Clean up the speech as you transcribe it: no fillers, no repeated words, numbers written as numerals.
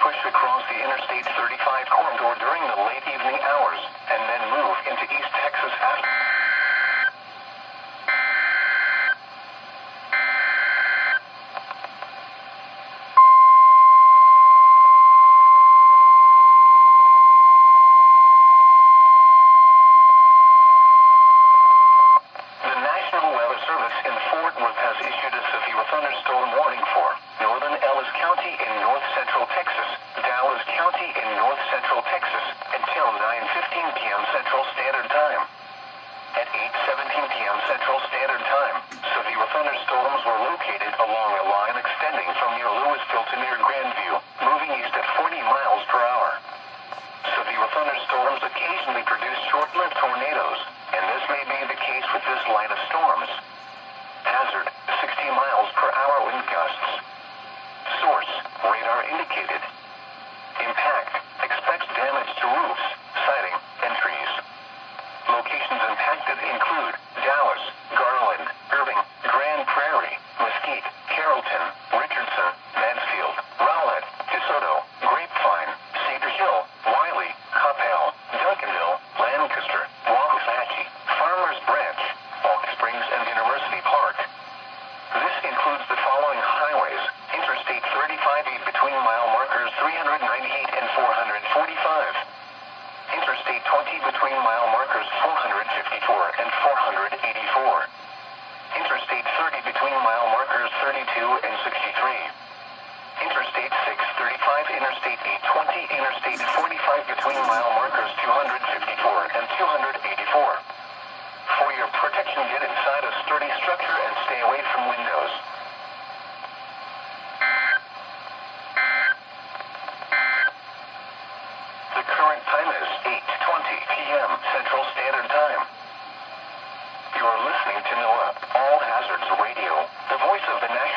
push across the Interstate 35 corridor during the late evening hours, and then move into East Texas after. The National Weather Service in Fort Worth has issued a severe thunderstorm warning for northern Ellis County in north-central Texas, Dallas County in north-central Texas, until 9:15 p.m. Central Standard Time. At 8:17 p.m. Central Standard Time, severe thunderstorms were located along a line extending from near Louisville to near Grandview, moving east at 40 miles per hour. Severe thunderstorms occasionally produce short-lived tornadoes, and this may be the case with this line of storms. Hazard, 60 miles per hour wind gusts. Source, radar indicated. Impact, expects damage to roofs, siding, and trees. Locations impacted include Dallas, Garland, Irving, Grand Prairie, Mesquite, Carrollton, Richardson, Mansfield, Rowlett, DeSoto, Grapevine, Cedar Hill, Wiley, Coppell, Duncanville, Lancaster, Waxahachie, Farmers Branch, Oak Springs, and University Park. This includes the following highways: Interstate 35 between mile markers 398 and 445. Interstate 20 between mile markers 454 and 484. Interstate 30 between mile markers 32 and 63. Interstate 635, Interstate 820, Interstate 45 between mile markers 254 and 284. For your protection, get inside a sturdy structure and stay away from windows. The current time is 8:20 p.m. Central Standard Time. You are listening to NOAA All Hazards Radio, the voice of the National